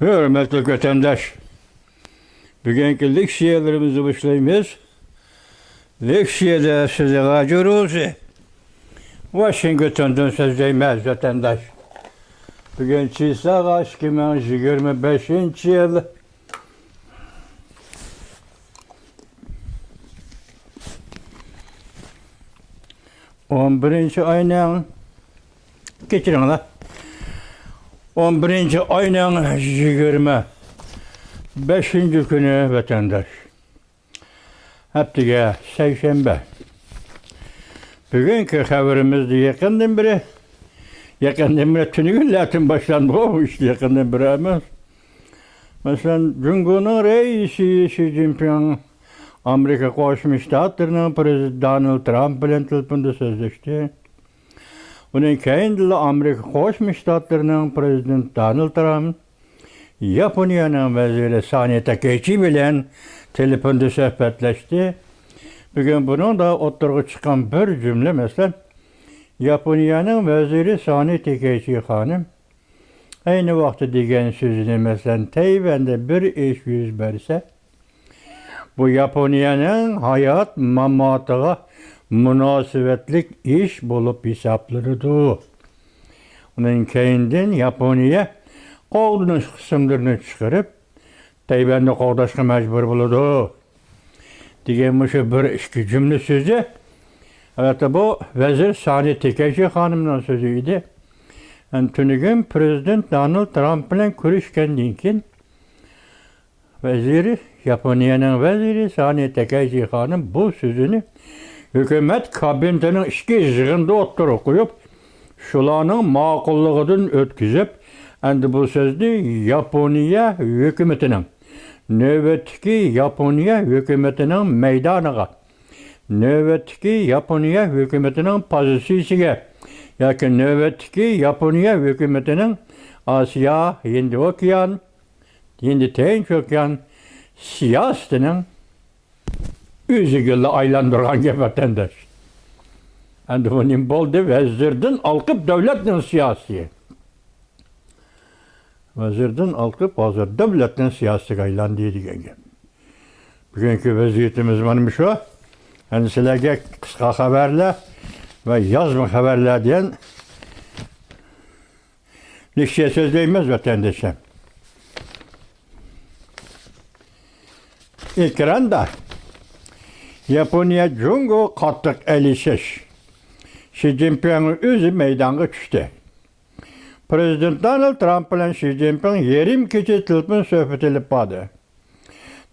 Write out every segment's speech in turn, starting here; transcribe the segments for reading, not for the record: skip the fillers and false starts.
Hürmetli vatandaş, bugünkü leksiyalarımızı başlayımız. Leksiyada size gacır olsa, Washington'dan söz değmez vatandaş. Bugün Çiğsa 2025 yıl. Birinci ayının, geçirin la. 11. ayının 25. günü vatandaş. Haftaga seyşembe. Bugünkü haberimizde yakından biri tünügünlerden başlandı. O işte yakından biri ama. Mesela Cumhurbaşkanı reisi Xi Jinping Amerika Koşmuş Ştatlarının prezidenti Donald Trump bilen telefonda sözleşti. Bunun keyindili Amerika Koşmuş Ştatlarının prezidenti Donald Trump Japonya'nın veziri Sani Takaichi bilen telefonda sohbetleşti. Bugün bunun da oturuğa çıkan bir cümle mesela Japonya'nın veziri Sani Takaichi hanım aynı vakti degen sözünü mesela Tayvan'da bir iş yüz verse bu Japonya'nın hayat mamatığa münasebetlik iş bulup hesaplarıdı. Onun keyinden Japonya qoğdunun kısımlarını çıkarıp Tayvan'da qoğdaşqa mecbur buludu. Degen bir iki cümle sözü. Evet bu vezir Sani Takaichi hanımın sözüydü. Tünügün Prezident Donald Trump bilen görüşkenden keyin veziri Japonya'nın veziri Sani Takaichi hanım bu sözünü hükümet kabinetinin iki yığında oturup koyup şulanın makullığından ötküzüp bu sözü Japonya hükümetinin növbetki Japonya hükümetinin meydanıga növbetki Japonya hükümetinin pozisiyasiga yoki növbetki Japonya hükümetinin Asya, Hindi Okyan, Hindi Tinch Okyan siyasetinin üzügülle aylandırgan gep vatandaş. Bunun boldu vezirden alkıp devletin siyasi. Vezirden alkıp hazır devletin siyasi aylandı degen gep. Bugünkü vaziyetimiz varmış o. Sizlerge kısa haberler ve yazma haberler diyen leksiye söz değmez vatandaşım. Ekranda Japonya Cungo katlık elişeş. Xi Jinping'in özü meydana düştü. Prezident Donald Trump ile Xi Jinping yerim keçe telefon söhbet edip badı.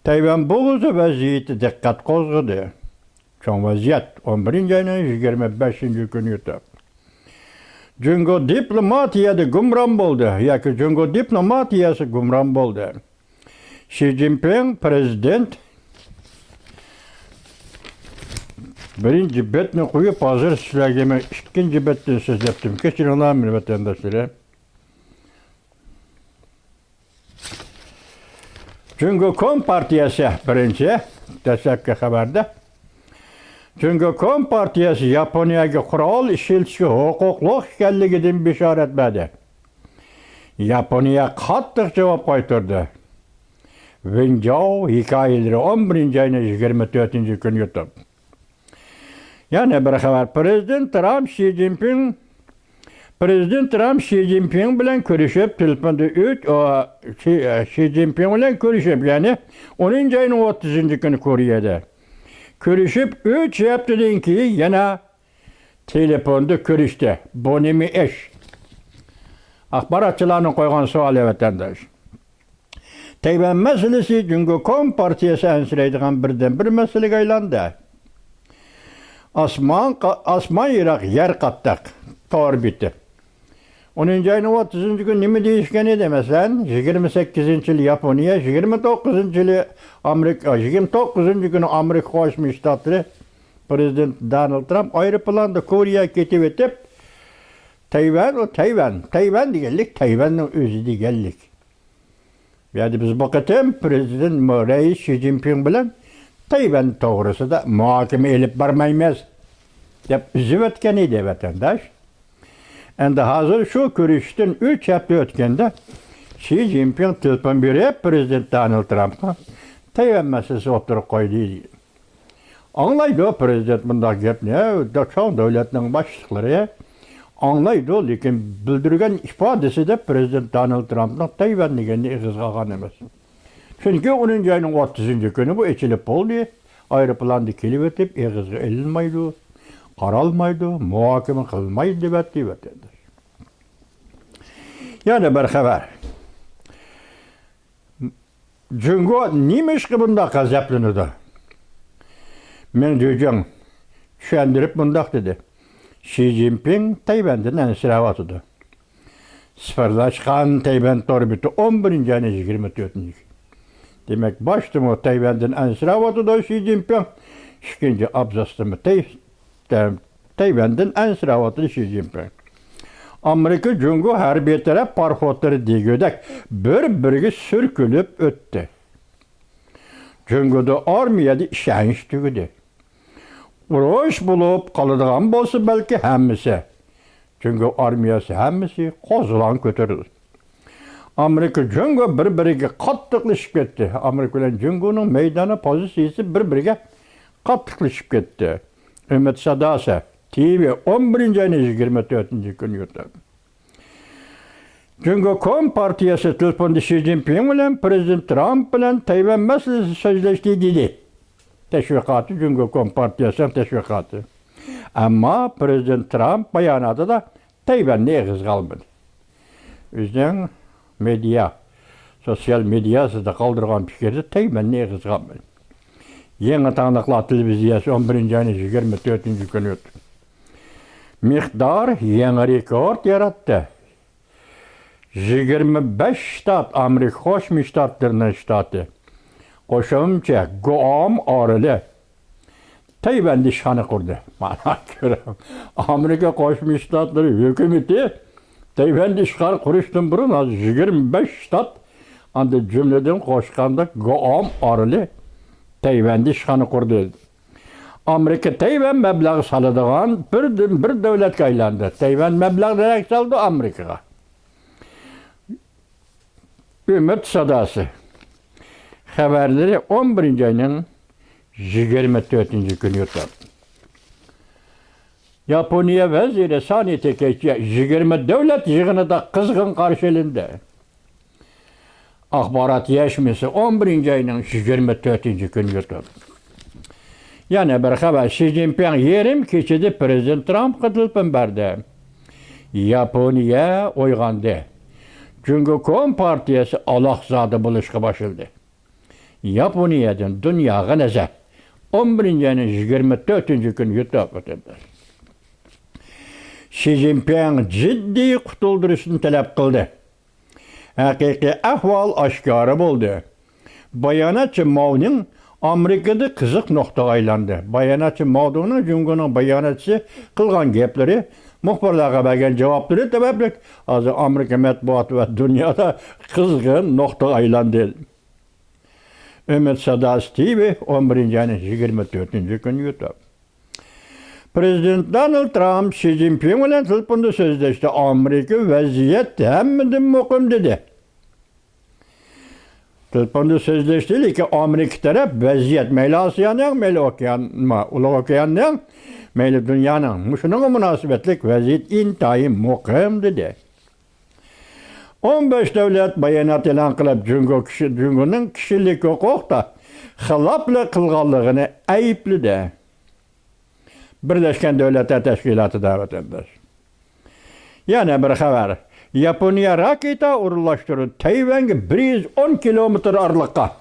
Tayvan boğuzu vaziyeti dikkat kozgadı. Çoğun vaziyet 11. ayının 25. günü yutup. Cungo diplomatiyada gumran boldu. Yaki Cungo diplomatiyası gumran boldu. Xi Jinping prezident birinci betini koyup hazır sizlergeme ikinci betten söz yaptım. Geçin Allah'ım vatandaşları. Çünkü Kompartiyası birinci destekli haberde. Çünkü Kompartiyası Japonya'ya kural işilçi hukukluq ekanligidan bisharat berdi. Japonya qattiq cevap qaytardi. Winjao hikoyalari 11. ayının 24. günü yutup. Yani bir haber Prezident Trump Xi Jinping bilen görüşüp telefonda Xi Jinping bilen görüşüp yani 10. ayının 30. günü Kore'de. Görüşüp 3 haftadan keyin yana telefonda görüştü. Bu nemi iş? Akbaratçılarının koygan sualı vatandaş. Tayvan meselesi çünkü Kompartiyası ensireydiğen birden bir mesele aylandı. Asman Irak yer kattık. Doğru bitti. 10. ayının 30. gün nemi değişken edi mesela? 28. yıl Japonya, 29. yıl Amerika, 29. günü Amerika Koşmuş Ştatları Prezident Donald Trump ayrı planda Kore'ye ketip etip Tayvan digellik, Tayvan'ın özü digellik. Yani biz bakıtım Prezident reis Xi Jinping bilen Tayvan doğrusu da muhakeme elip barmaymaz. Dep züvetken edi vatandaş. Endi hazır şu görüşten 3 hafta ötkende Xi Jinping telefon berip Prezident Donald Trump'a Tayvan meselesi oturup koydu. Anlaydı o Prezident bunda gep ne? Çoğun devletinin başlıkları anlaydı, lekin bildirgen ifadesi de Prezident Donald Trump'ın Tayvan degenini egiz kalgan emas. Çünkü 10. ayının 30. günü bu içilip oldu. Aeroplandı kelip etip egizge elinmaydı, qaralmaydı, muhakeme kılmaydı dep etdi. Yani bir haber. Jungo nimiş ki bunda gazaplanıdı? Men diyeceğim, düşündürüp bundaq dedi. Xi Jinping Tayvan'dan ensirawatıdı. Sıfırlaşkan Tayvan torbiti 11. ayının 24. Demek baştım o Tayvan'dan ensirawatıdı Xi Jinping. İkinci abzastımı Tayvan'dan ensirawatıdı Xi Jinping. Amerika Jungo her bir taraf parxotları degödek bir-biriga sürkülüp öttü. Jungo'da armiyada işenç tügüdü. Uruş bulup kalıdığan bolsa belki hemmisi. Çünkü armiyası hemmisi qozulan kötürüldü. Amerika Jungo bir-biriga qattiqlashib ketdi. Amerika bilan Jungo'nun meydana pozitsiyasi bir-biriga qattiqlashib ketdi. Ümit Sadasi TV 11. ayının 24. günü yurtda. Jungo Kom partiyası telefonda Xi Jinping bilan Prezident Trump bilan Tayvan meselesi sözleşti dedi. Teşvikatı Jungo Kom partiyasının teşvikatı. Ama Prezident Trump bayanatı da Tayvan'ı egiz kalmadı. Özden medya, sosyal medyası da kaldırgan fikirde Tayvan'ı egiz kalmadı. Yeni tanıklı televiziyası 11. ayının 24. günü yurtda. Miqdar yeni rekord yarattı. 25 ştat Amerika Qo'shma Shtatlarining shtati. Qo'shimcha Guam oroli Tayvan'da ishxona qurdi. Mana ko'ra. Amerika Qo'shma Shtatlari hukumati Tayvan'da ishxona qurishdan burun hozir 25 shtat anda jumladan qo'shganda Guam oroli Tayvan'da ishxona qurdi. Amerika Tayvan mablag'i soladigan bir davlatga aylandi. Tayvan mablag'i derak soldi Amerikaga. Ümit Sadasi haberleri 11. ayının 24. günü yurtda. Yaponiya veziri Sani Tekechi 20 devlet yığınında kızgın karşılığında. Akbarat yeşmesi 11. ayının 24. günü yurtda. Yani bir haber Xi Jinping yerim keçidi Prezident Trump qıtılıpın berdi. Yaponiya oygandı. Çünkü Kom partiyası Allahzadı buluşqa başıldı. Yaponiyadan dünyaga nazar 11. ayının 24. günü yurtda ötüldü. Xi Jinping ciddi qutuldurishni talab qildi. Haqiqiy ahvol oshkora bo'ldi. Bayonotchi Mao'ning Amerikada qiziq nuqtaga aylandi. Bayonotchi Mao'ning Jungo'ning bayonotchisi qilgan gaplari, muxbirlarga bergan javoblari sababli hozir Amerika matbuoti va dunyoda qizg'in nuqtaga aylandi. Ümit Sadasi TV 11. ayının 24. günü yurtda. Prezident Donald Trump Xi Jinping bilan telefonda so'zlashdi. Amerika vaziyat hammadan muhim dedi. Telefonda so'zlashdi, lekin Amerika taraf vaziyat mayli Osiyoning, mayli Ulug' okeanning, mayli dunyoning shunga munosabatlik vaziyat intayin muhim dedi. 15 devlet bayonot e'lon qilib Jungo'ning kishilik huquqda xiloflik qilganligini aybladi. Birleşken Devletler Teşkilatı davetindir. Yana bir haber. Yaponiya raketa uğurlaştırdı Tayvan'a 110 kilometre aralıkta.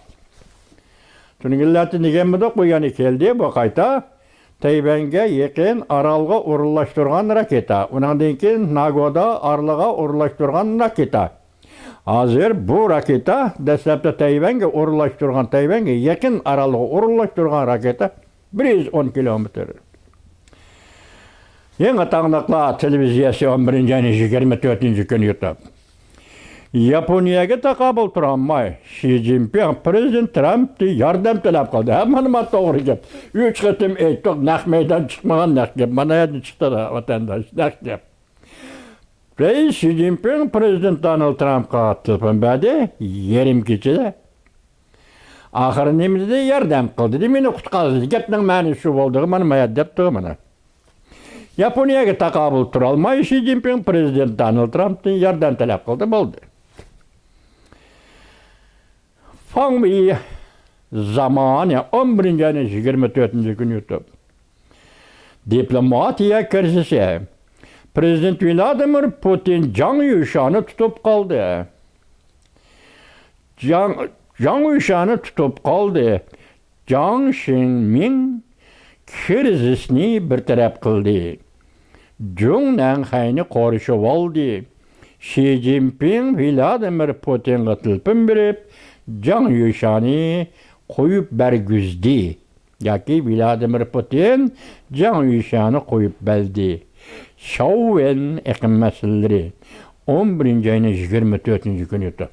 Çünkü illeti nigemide koyanı geldi bu kayta Tayvan'a yakın aralığa uğurlaştırgan raketa. Ondan keyin Nago'da aralığa uğurlaştırgan raketa. Hazır bu raketa dastlabda Tayvan'a uğurlaştırgan Tayvan'a yakın aralığa uğurlaştırgan raketa 110 kilometre. Yeni tanıklı televiziyası 11. ayının 24. günü yurtda. Yaponiyaga taqabul turamay Xi Jinping Prezident Trump'ni yordam talab qildi. Hamma to'g'ri gap. 3 qatim aytdik, naq maydon chiqmagan naq gap. Mana endi chiqdi vatandosh naq gap. Reis Xi Jinping Prezident Donald Trump'a telefon berdi, yerim kechida. Axırı nemizde yordam qildi, meni qutqazdi. Gapning ma'nosi shu bo'ldi, mana mayat debdi mana. Yaponiyaga taqobil tura olmay Xi Jinping Prezident Donald Trump'dan yordam talab qildi, bo'ldi. Fangmi zamanı 11. ayının 24. günü YouTube. Diplomatiya krizisi. Prezident Vladimir Putin Can Yushan'ı tutup kaldı. Can Yushan'ı tutup kaldı. Jiang Zemin krizisini bir taraf kıldı. Jung'dan hayni qorishib oldi. Xi Jinping Vladimir Putin'ga telefon berib, Can Yushan'ı koyup bergüzdi. Yaki Vladimir Putin Can Yushan'ı koyup beldi. Şauen ekim meseleleri 11. ayının 24. günü yuttu.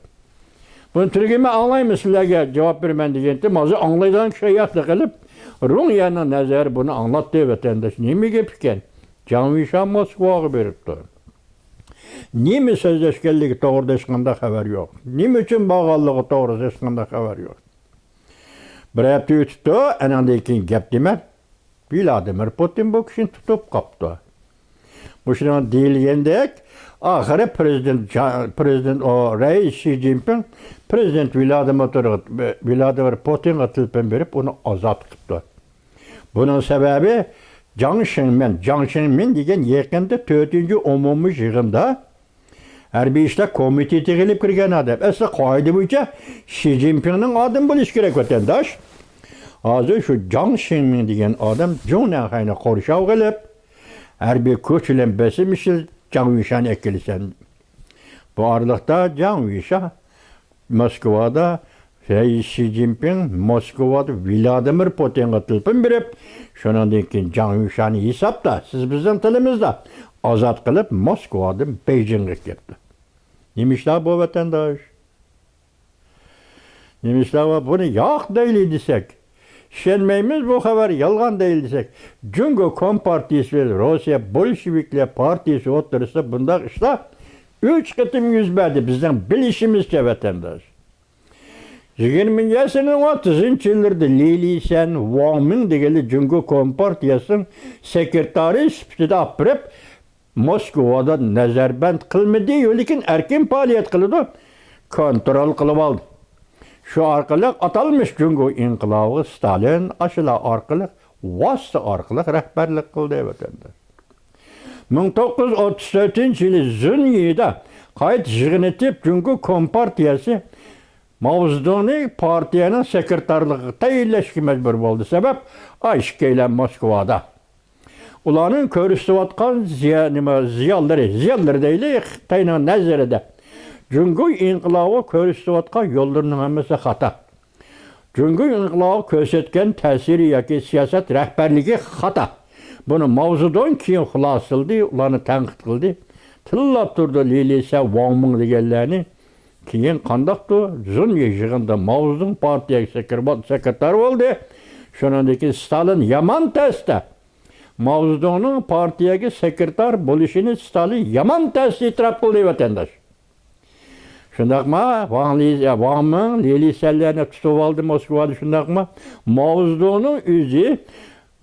Bunu Türkiye'me anlayayım sizlerge cevap vermen diyeceğim. Mazı anlaydan şey yaptı kalıp Rusya'nın nazarı bunu anlattı vatandaş. Niye mi gepken? Can Yushan Moskova'ya beripti. Niye sözleşkenliği doğruda eşkanda haber yok? Niye için bağlılığı doğruda eşkanda haber yok? Bir hafta ötüptü, enandayken gap demek, Vladimir Putin bu kişini tutup kaptı. Bu şimdi deyilgendek, ahire Prezident o Reis Xi Jinping, Prezident Vladimir Putin'e telefon verip onu azat kıptı. Bunun sebebi Jiang Zemin degen yakında 4. umumi yığında Harbiy ishlar komiteti qilib kirgan adam. Asli qoida bo'yicha Xi Jinpingning odam bo'lishi kerak vatandosh. Hozir shu Jiang Zemin degan odam Jonahayni qo'rshav qilib, harbiy kuch bilan besim ishil Jiang Yushan'ı ekilisan. Bu aralıkta Jiang Yushan Moskova'da Xi Jinping Moskova'da Vladimir Putin'e telefon berip, shundan keyin Jiang Yushan'ı hesapta, siz bizning tilimizda azat qilib Moskova'dan Beijing'e ketdi. Nemişler bu vatandaş? Nemişler var bunu yok değil desek, şenmeyimiz bu haber yalgan değil desek, Cumhuriyet Kompartiyası ve Rusya Bolşevikler Partisi oturursa bunda işte 3 kıtım yüz verdi bizden bilişimizce vatandaş. 20. yaşının 30. yıllarda Lili Sen Wang Ming degeli Cumhuriyet Kompartiyası'nın sekreteri süpüde apırıp Moskova'da nazarband qilmadi, lekin erkin faaliyet qildi, kontrol qilib oldi. Şu orqali atalmış Cumhuriyet inqilobi Stalin ashula orqali vosita orqali rahbarlik qildi vatandaş. 1934-yılı Zunyi'da qayt yig'in etib Cumhuriyet Kompartiyasi Mao Zedong'ni partiyanın sekreterliği tayinlashga majbur bo'ldi. Sebep ayşkeyle Moskova'da. Ulanın körüstüvatkan ziyalları değil, Xitayning nazarida. Cumhuriyet inqilobı körüstüvatkan yollarının hammasi xata. Cumhuriyet inqilobı ko'rsatgan ta'siri yoki siyosat rahbarligi xata. Bunu Mao Zedong keyin xulosaladi, ularni tanqid qildi. Tillab turdi Lilisa Wang Ming deganlarni. Keyin qandaqdi? Zunye yig'inda Mao Zedong partiya sekretari bo'ldi. Shundan keyin Stalin yaman tasda Mao Zedong'un partiyaga sekreter bo'lishini Stalin yaman tasda e'tirof qildi vatandosh. Shundaqmi? Wang Ming Lilisa'larni tutib oldi Moskvada shundaqmi? Mao Zedong'un o'zi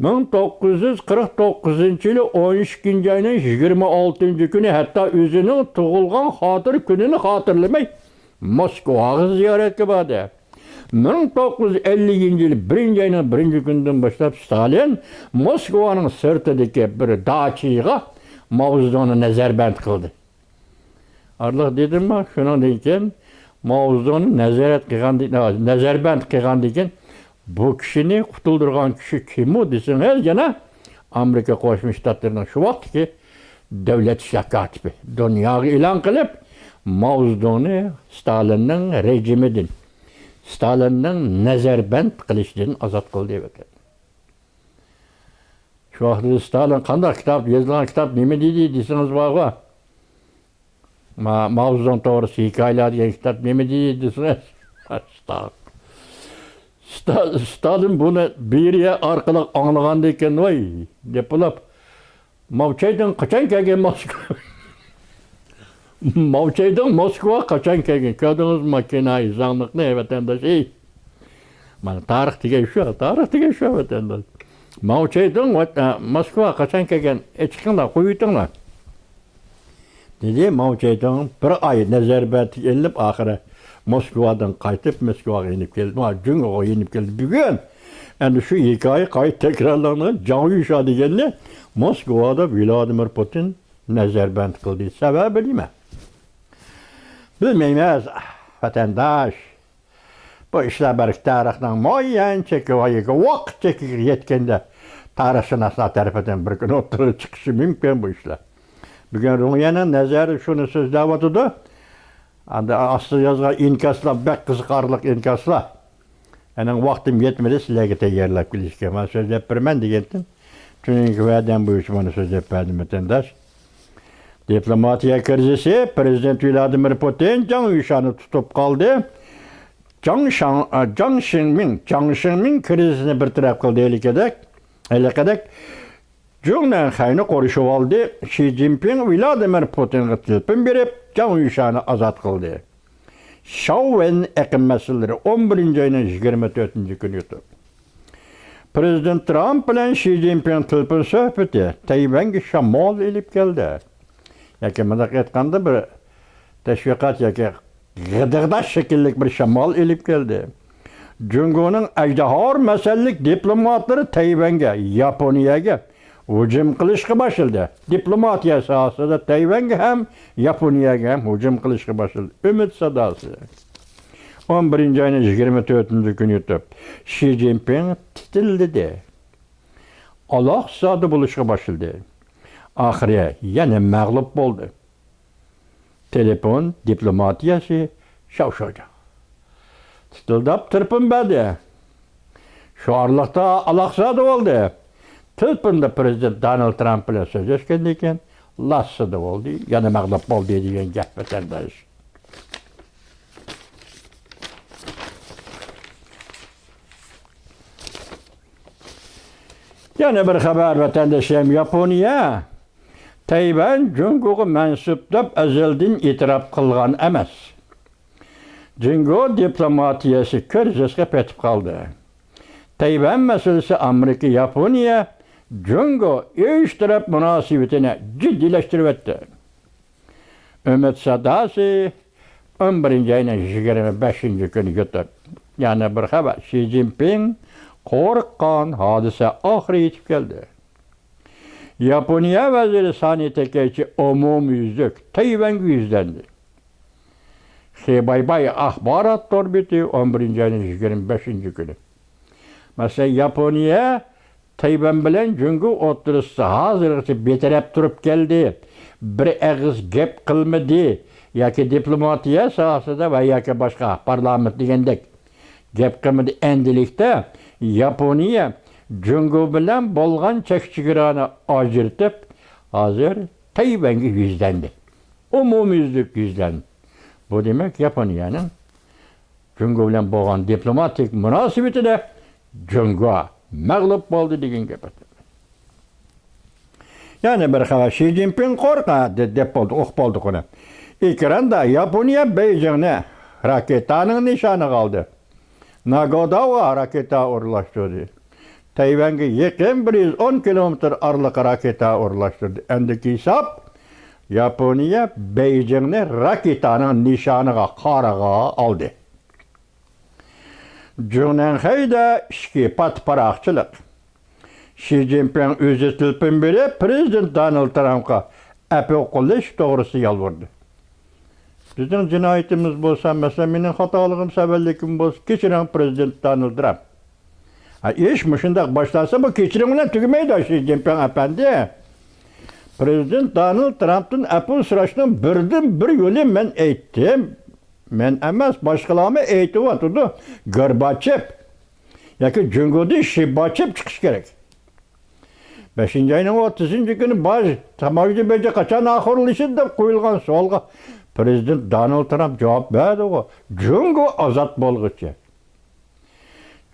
1949-yılı 12. ayının 26. günü hatta özünün tug'ilgan xotir kunini xotirlamay Moskvaga ziyoratga bordi. 1950-yılı 1. ayının 1. günden başlap Stalin Moskvanın sirtidagi bir dachiga Mao Zedong'ni nazarband qildi. Arliq dedimmi? Shundan keyin Mao Zedong'ni nazarband qilgandan keyin bu kişini qutuldirgan kişi kim o deseniz yana Amerika Qo'shma Shtatlarining shu vaqtki davlat ishlar katibi dunyoga e'lon qilib Mao Zedong'ni Stalinning rejimidan Stalinning nazarband qilishidan ozod qildi ekan. Shu vaqtda Stalin qanday kitob yozgan kitob nima deydi desangiz bormi? Mao Zedong to'g'risida hikoyalar degan kitob nima deydi desangiz? Stalin bunu Beriya orqali anglagandan keyin voy deb bo'lib Mao Zedong qachon kelgan Moskva? Mao Zedong Moskva kaçan kelgen? Gördünüz mü makinayı, zanlıklı vatandaş? Mana tarix degan shu vatandaş. Mao Zedong Moskva kaçan kelgen? Chiqinglar, qo'yinglar. Dedi Mao Zedong bir ay nazarbati elib oxiri Moskvadan qaytib Moskvaga inib keldi. Jungoga inib keldi. Bugun endi shu hikoya qayta takrorlanadi. Jan Yusha deganni Moskvada Vladimir Putin nazarband qildi. Sababi nima? Bilmaymiz, vatandosh. Bu ishlar balki tarixdan muayyan chekivoyiga vaqt chekiga yetganda tarixshunoslar tarafidan bir kun o'ttirib chiqishi mumkin bu ishlar. Bugun Rumiyaning nazari shuni so'zlayotdi. Aslı yazgan inkaslar, bek qiziqarli inkaslar. Aning vaqtim yetmedi sizlarga tayyorlab kelishga. Men so'zlab beraman degandim. Chunki va'dam bo'yicha mana so'zlab berdim vatandosh. Diplomatiya krizisi, Prezident Vladimir Putin Jan Yushani tutib qoldi. Jiang Xingming krizini bartaraf qildi elakadak. Jungnan Xayni qo'rishib oldi. Xi Jinping Vladimir Putinga telefon berib, Jan Yushani ozod qildi. Shaowen eqim masalalari 11-oyning 24-kuni o'tdi. Prezident Trump bilan Xi Jinping telefon suhbati Tayvanga shamol elib keldi. Yoki bunday aytganda bir tashviqot yoki g'idig'dash shekilli bir shamol elib keldi. Jungoning ajdahor masalalik diplomatlari Tayvanga, Yaponiyaga hujum qilishga boshladi. Diplomatiya sohasida Tayvanga ham, Yaponiyaga ham hujum qilishga boshladi. Umid sadosi. 11-oyning 24-kuni o'tib, Xi Jinping titildi. Aloq sodi bo'lishga boshladi. Oxiri yana mag'lub bo'ldi. Telefon diplomatiyasi shavshovdi. Titildab tirpinmadi. Shu orliqda aloq sodi bo'ldi. Telefonda Prezident Donald Trump bilan so'zlashgan ekan, lassida bo'ldi, yana mag'lub bo'ldi degan gap vatandosh. Yana bir xabar vatandoshim, Yaponiya Tayvan Jungoga mansub deb azaldan e'tirof qilgan emas. Jungo diplomatiyasi krizisga petib qoldi. Tayvan masalasi Amerika, Yaponiya Jungo üç taraf münasebetini ciddileştirdi. Ümit Sadasi 11-ayning 25-kuni götürdü. Yani bir xabar, Xi Jinping qo'rqqan hodisa oxiri yetib keldi. Yaponiya vaziri Sani Takaichi umumyuzlik Tayvanga yuzlandi. Xebaybay axborot torbiti 11-ayning 25-kuni. Mesela Yaponiya Tayvan bilan Jungo o'rtasida hozirgacha betaraf turib keldi. Bir og'iz gap qilmadi. Yoki diplomatiya sohasida va yoki boshqa parlament degandek gap qilmadi. Endilikda Yaponiya Jungo bilan bo'lgan chekchigirani ajratib, hozir Tayvanga yuzlandi. Umumyuzlik yuzlandi. Bu demak Yaponiyaning Jungo bilan bo'lgan diplomatik munosabatida Jungo mag'lub bo'ldi degan gap. Yani bir xabar, Xi Jinping qo'rqadi deb bo'ldi qona. Ekranda Yaponiya Beijingni raketaning nishoniga oldi. Nagaoga raketa o'rlashtirdi. Tayvanga yaqin 110 kilometr ariqqa raketa o'rlashtirdi. Endiki hisob Yaponiya Beijingni raketaning nishoniga qaraga oldi. Junanxayda ishki patparaqchilik. Xi Jinping o'zi telefon berib, Prezident Donald Trumpga api qilish to'g'risida yolvordi. Bizning jinoyatimiz bo'lsa, masalan, mening xatoligim sababligim bo'lsa, kechiring Prezident Donald Trump. Ish shunday boshlansa, bu kechiring bilan tugamaydi, Xi Jinping apandi. Prezident Donald Trumpdan api so'rashning birdan-bir yo'li men aytdim. Men emas, boshqalarga aytyapti. Gorbachev yoki Jungoda Shibachev chiqish kerak. 5-ayning 30-kuni bosh tamoyilga beja qachon oxirlashi deb qo'yilgan savolga Prezident Donald Trump javob berdi. Jungo ozod bo'lguncha.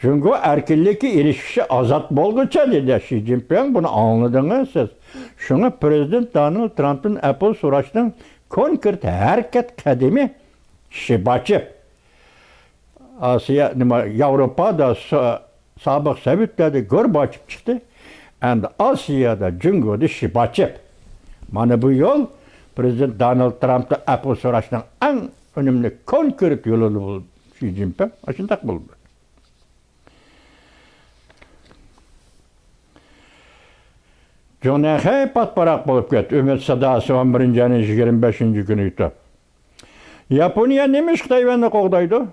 Jungo erkinlikka erishishi ozod bo'lguncha dedi Xi Jinping. Buni anladingiz siz. Shunga Prezident Donald Trumpdan Apple so'rashning konkret hareket kademi şibaçıp. Asya, Avrupa'da sabık Sovyetler'de Gorbaçov çıktı. And Asya'da Cungo'da şibaçıp. Mana bu yol Prezident Donald Trump'ta Apple soraşının en önemli konkret yolu buldu. Xi Jinping aşındak buldu. Jonahey patparak bulup ketdi. Ümit Sadası 11. ayının 25. günü yuttu. Yaponiya nemiş Tayvan'ı qoğdaydı?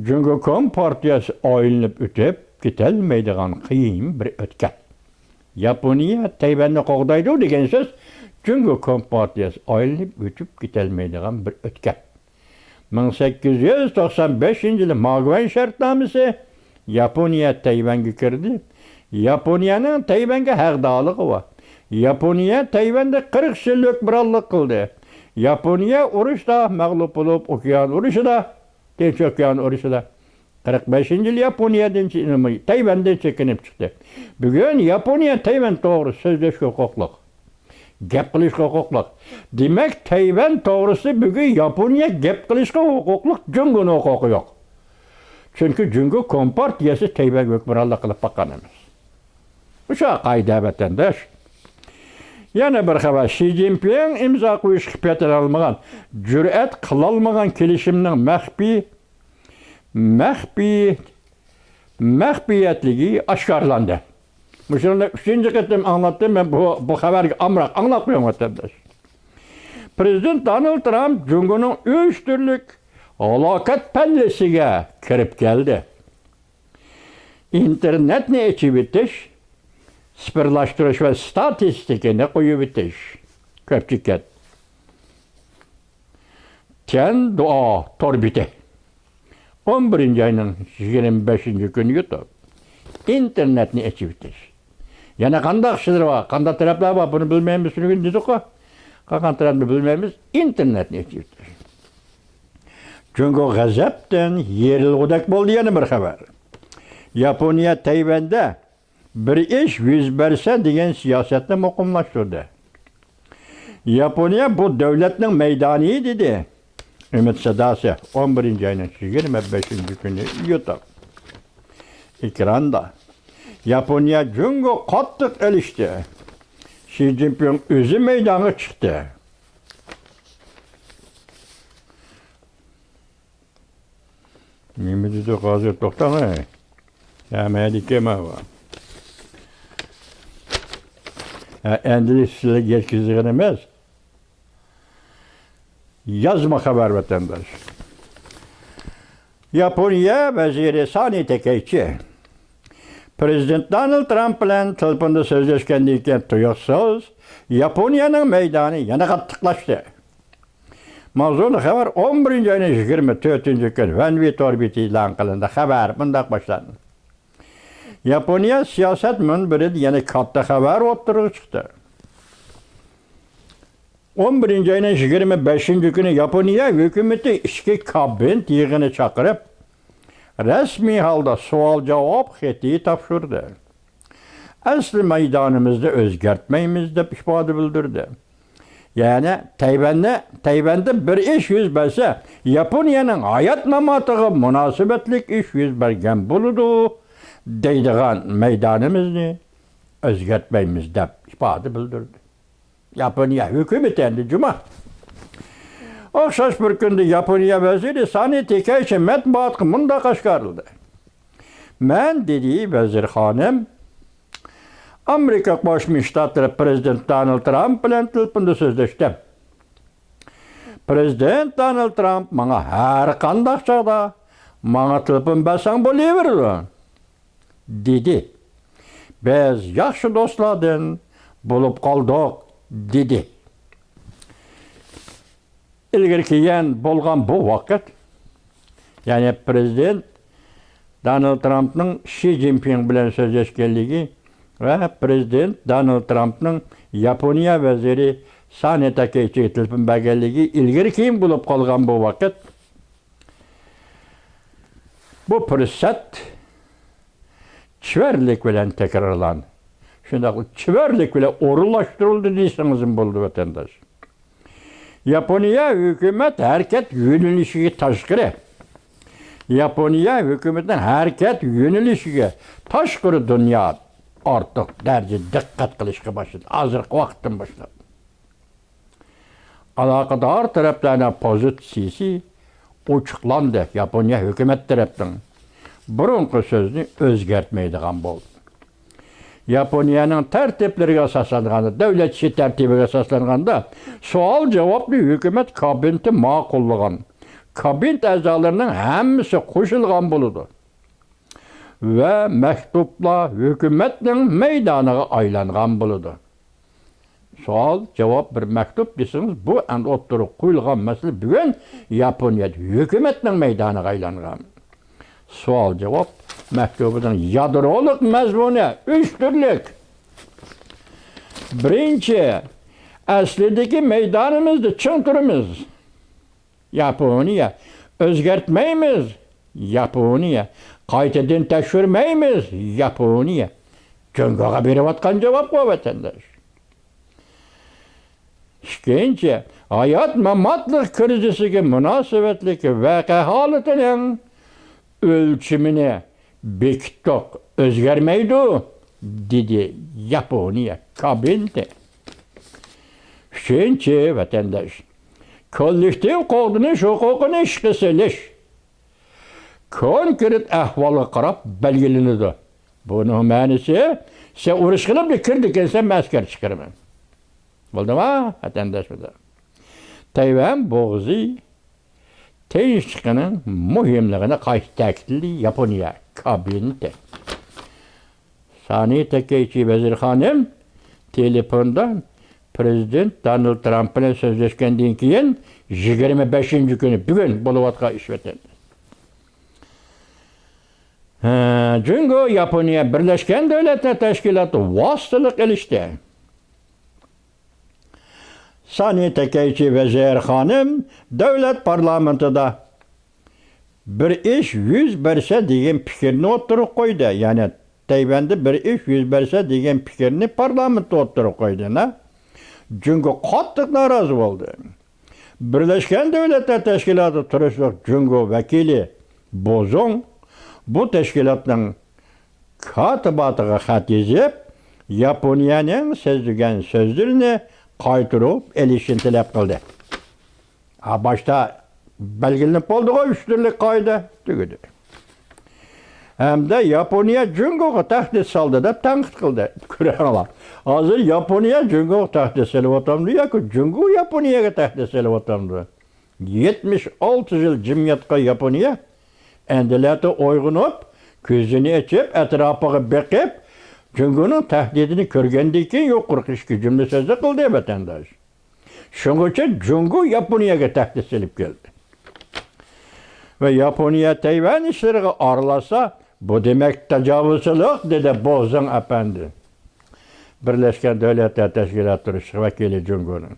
Çünkü Kompartiyası oylanıp ötüp ketelmeydiğen kıyım bir ötken. Yaponiya Tayvan'ı qoğdaydı degen söz, çünkü Kompartiyası oylanıp ötüp ketelmeydiğen bir ötken. 1895 yılı Maguen şartnaması Yaponiya Tayvan'a kirdi. Yaponiya'nın Tayvan'a haqdağlığı var. Yaponiya Tayvan'da 40 yıllık birallık kıldı. Yaponiya uruşda mağlup olup Okyan uruşida, Tinç Okyan uruşida 45. yıl Yaponiya'dan Tayvan'dan çekinip çıktı. Bugün Yaponiya Tayvan doğru sözleşme hukukluk. Gap qilishga huquqliq. Demek Tayvan doğrusu bugün Yaponiya gap qilishga huquqliq, Jungo'nun huquqi yo'q. Çünkü Jungo Kompartiyası Tayvan hükümranlık qilib baqqan emas. Uşa qayda vatandaş. Yana bir xabar, Xi Jinping imza qo'yish qiypiyatini almagan, jur'at qilolmagan kelishimning maxfiyatligi oshkorlandi. Şunu 3. qitim anlattım, ben bu xabarga amroq anlatmıyorum vatandaş. Prezident Donald Trump Jungo'nun 3 türlük aloqat pallasiga kirib keldi. İnternetni echib etish, sifirlashtirish va statistikani qo'yib etish. Ko'pchilik ket. Tian duo torbiti. 11. ayının 25. günü yutub. İnternetni echib etish. Yana qandaq işler var, qandaq taraflar var, bunu bilmeymiz, şunu gün dedik o. Qanday tarafını bilmeymiz, internetni echib etish. Çünkü gazaptan yerilgudak bo'ldi yana bir xabar. Yaponiya Tayvan'da bir iş yüz berse degan siyasetni muqimlashtirdi. Yaponiya bu devletning meydani dedi. Ümit Sadası 11. ayının 25. günü YouTube. Ekranda. Yaponiya Jungo qattiq elishdi. Xi Jinping o'zi maydonga chiqdi. Nima dedi hozir to'xtamay. Amerikama var. Endi sizlarga yetkazgan emas. Yazma xabar vatandaş. Yaponiya vaziri Sani Takaichi Prezident Donald Trump bilan telefonda so'zlashgandan keyin tuyuqsiz Yaponiyaning maydoni yana qattiqlashdi. Mavzuli xabar 11. ayının 24. günü Vanvit orbiti e'lon qilindi. Xabar bundoq boshlandi. Yaponiya siyaset munbirida yana katta xabar o'ttirib chiqdi. 11. ayının 25. günü Yaponiya hükümeti ichki kabinет yig'ini chaqirib, resmi holda savol-javob xati topshirdi. Asli maydonimizni o'zgartmaymiz deb ifoda bildirdi. Yani Tayvan'da bir iş yüz berse, Yaponiyanın hayat mamatiga münasebetlik iş yüz bergen buludu, deydigan meydanimizni o'zgartmaymiz deb ifoda bildirdi. Yaponiya hükümeti endi cuma. O'xshash bir kunda Yaponiya vaziri Sani Takaichi matbuotga mundaq oshkorildi. Men dedi vazir xonim, Amerika Qo'shma Shtatlari Prezident Donald Trump bilan telefonda so'zlashdim. Prezident Donald Trump menga har qanday chog'da menga telefon bersang bo'laveradi, dedi. Biz yaxshi do'stlardan bo'lib qoldik, dedi. İlgari yan bo'lgan bu vaqt, yani Prezident Donald Trump'ning Xi Jinping bilan so'zlashganligi ve Prezident Donald Trump'ның Yaponiya vaziri Sani Takaichiga telefon berganligi ilgari keyin bo'lib qolgan bu vaqt. Bu fursat chivarlik bilan takrorlandi. Shunday chivarlik bilan o'rinlashtirildi deysingizim bo'ldi vatandosh. Yaponiya hükümet hareket yönelişiga tashqari. Yaponiya hükümetining hareket yönelişiga tashqari dunyo ortiq darajada diqqat qilishga boshladi. Hozirgi vaqtdan boshlab. Aloqador taraflarning pozitsiyasi ochiqlandi. Yaponiya hukumat tarafdan burunqi so'zni o'zgartmaydigan bo'ldi. Yaponiyaning tartiblariga asoslanganda, davlat ishi tartibiga asoslanganda savol javobni hukumat kabineti ma'qullagan. Kabinet a'zolarining hammasi qo'shilgan bo'ladi. Va maktublar hukumatning maydoniga aylangan bo'ladi. Savol javob bir maktub desangiz, bu endi o'ttirib qo'yilgan masala bugun Yaponiyada hukumatning maydoniga aylangan. Savol javob maktubining yadrolik mazmuni 3 turlik. Birinchi, aslidagi maydonimizda ching turamiz. Yaponiya o'zgartmaymiz. Yaponiya qaytadan tekshirmaymiz. Yaponiya Jungoga berayotgan javob bu vatandosh. Ikkinchi, hayot mamatlik krizisiga munosabatli voqea holatining o'lchimini bekitdik, o'zgarmaydi, dedi Yaponiya kabineti. Üçüncü vatandaş, kollektiv qo'g'dinish huquqini ishga solish konkret ahvolga qarab belgilanadi. Buning ma'nosi, sen urush qilib kirdi kelsan, askar chiqaraman. Bo'ldimi, vatandosh? Tayvan bo'g'zi tinchlikning muhimligini qayta ta'kidladi Yaponiya kabineti. Sani Takeichi vazir xonim telefondan Prezident Donald Trump bilan so'zlashgandan keyin 25-kuni bugun bo'layotgan ish o'tadi. Jungo Yaponiya Birlashgan Davlatlar Tashkiloti vositalik ilishdi. Sani Takeichi vazir xonim davlat parlamentida bir ish yuz bersa degan fikrni o'tirib qo'ydi. Ya'ni Tayvanda bir ish yuz bersa degan fikrni parlamentda o'tirib qo'ydi. Jungo qattiq norozi bo'ldi. Birlashgan Davlatlar Tashkiloti turishliq Jungo vakili Bozong bu tashkilotning kotibatiga xat yozib, Yaponiyaning so'zlagan so'zlarini qaytirib elishini talab qildi. Boshda belgilanib qoldi-ku 3 turlik qoida tugadi. Hamda Yaponiya Jungoga tahdid soldi deb tanqid qildi. Ko'ralar. Hozir Yaponiya Jungoga tahdid solyapti yoki Jungo Yaponiyaga tahdid solyapti. 76 yil jimiyatga Yaponiya endilati o'yg'inib, ko'zini ochib, atrofiga beqib, Jungoning tahdidini ko'rgandan keyin yo'q qirqishga jumla so'zlar qildi vatandosh. Shuning uchun Jungo Yaponiyaga tahdid solib keldi. Va Yaponiya Tayvan ishlariga aralashsa, bu demak tajovuzchilik, dedi Bozong apandi. Birlashgan Davlatlar Tashkiloti turishliq vakili Jungoning.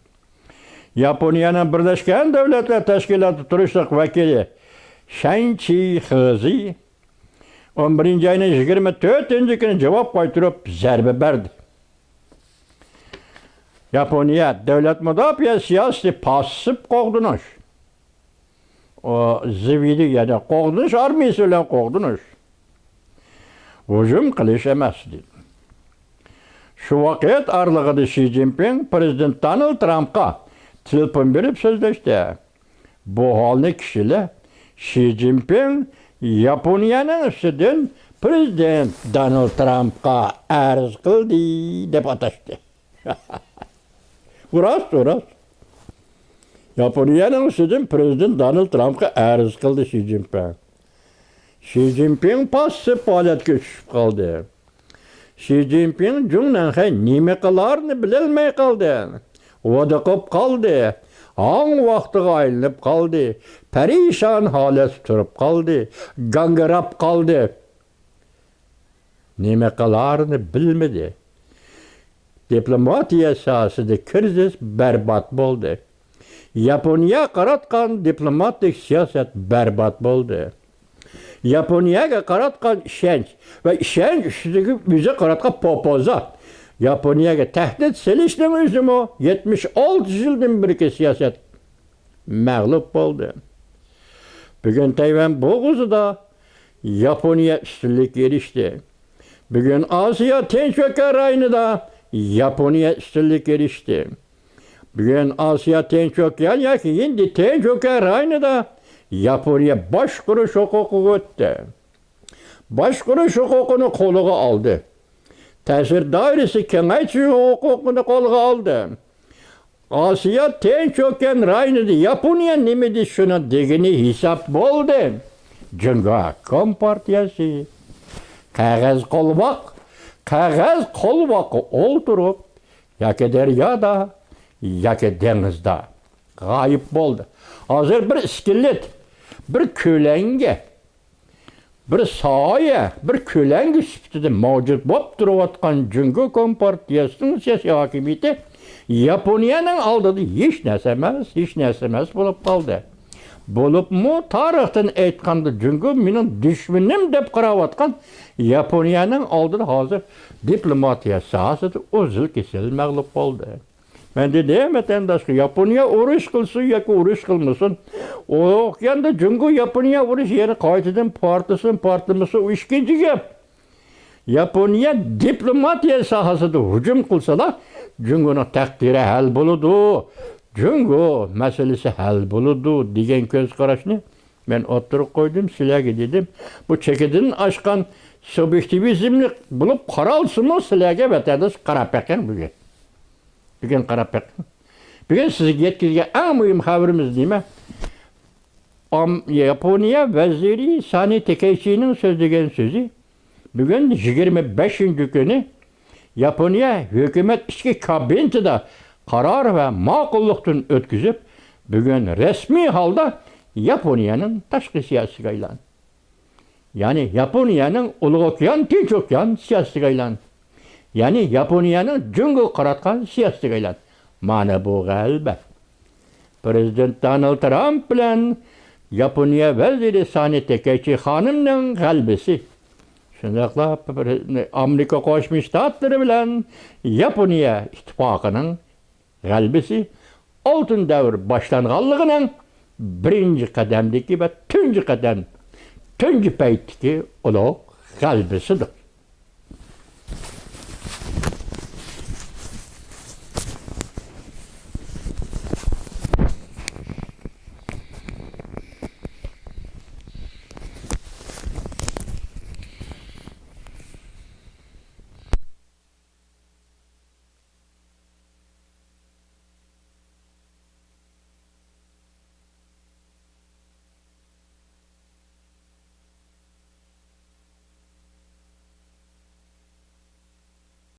Yaponiyaning Birlashgan Davlatlar Tashkiloti turishliq vakili Shanchi Xizi 11-oyning 24-kuni javob qaytirib zarba berdi. Yaponiya davlat mudofaa siyosati passiv qo'g'dinish. O zivili ya da qo'g'dinish armiyasi bilan qo'g'dinish. Hujum qilish emas dedi. Shu vaqt oralig'ida Xi Jinping prezident Donald Trumpga telefon berib so'zlashdi. Bu holni kishilar Xi Jinping Yaponiyaning ustidan prezident Donald Trumpga arz qildi deb atashdi. Uras. Yaponiyaning ustidan prezident Donald Trumpga arz qildi Xi Jinping. Xi Jinping passiv holatga tushib qoldi. Xi Jinping Junanxay nima qilarini bilolmay qoldi. Vodaqib qoldi. Hang vaqtiga aylanib qoldi. Parishon holatda turib qoldi. Gangrab qoldi. Nima qilarini bilmadi. Diplomatiya sohasida krizis barbod bo'ldi. Yaponiya qaratgan diplomatik siyosat barbod bo'ldi. Yaponiyaga qaratgan ishonch va ishonch ustidagi o'zi qaratgan popoza. Yaponiyaga tahdid solishning o'zimi 76 yildan beri siyosat mag'lub bo'ldi. Bugun Tayvan bo'g'izida Yaponiya ustunlik erishdi. Bugun Osiyo Tinch okean rayonida Yaponiya ustunlik erishdi. Bugun Osiyo Tinch okean yoki Hind Tinch okean rayonida Yaponiya boshqarish huquqiga o'tdi. Boshqarish huquqini qo'liga oldi. Ta'sir doirasi kengaytirish huquqini qo'lga oldi. Osiyo Tinch okean rayonida Yaponiya nima deydi shuni degani hisob bo'ldi. Jungo Kompartiyasi qog'oz qo'lboq o'ltirib yoki daryoda yoki dengizda g'oyib bo'ldi. Hozir bir iskelet, bir ko'langa, bir soya, bir ko'langa sifatida mavjud bo'lib turayotgan Jungo Kompartiyasining siyosiy hokimiyati Yaponiyaning oldida hech narsa emas bo'lib qoldi. Bo'libmi tarixdan aytganda Jungo mening dushmanim deb qarayotgan Yaponiyaning oldida hozir diplomatiya sohasida o'zil-kesil mag'lub bo'ldi. Men dedim vatandoshga Yaponiya urush qilsin yoki urush qilmasin, o'qganda Jungo Yaponiya urush yana qaytadan portlamasa u ikkinchi gap. Yaponiya diplomatiya sohasida hujum qilsalar, Jungoning taqdiri hal bo'ladi. Jungo masalasi hal bo'ladi degan ko'z qarashni men o'tirib qo'ydim, sizlarga dedim. Bu chekidan oshgan subyektivizmni bo'lib qaralsimi sizlarga vatandosh qarab ekan bugun. Bugun qarab ekan. Bugun sizga yetkazgan eng muhim xabarimiz nima? Yaponiya vaziri Sani Takeichining so'zlagan so'zi bugun 25-kuni Yaponiya hukumat ichki kabinetida qaror va ma'qullikdan o'tkazib, bugun rasmiy holda Yaponiyaning tashqi siyosatiga aylandi. Ya'ni Yaponiyaning Ulug' okean, Tinch okean siyosatiga aylandi. Ya'ni Yaponiyaning Jungo qaratgan siyosatiga aylandi. Mana bu g'alaba. Prezident Donald Trump bilan Yaponiya vaziri Sani Takeichi xonimning g'alabasi. Shundaqla Amerika Qo'shma Shtatlari bilan Yaponiya ittifoqining g'alabasi oltin davr boshlanganligining birinchi qadamdagi va tunji paytdagi ulug' g'alabasidir.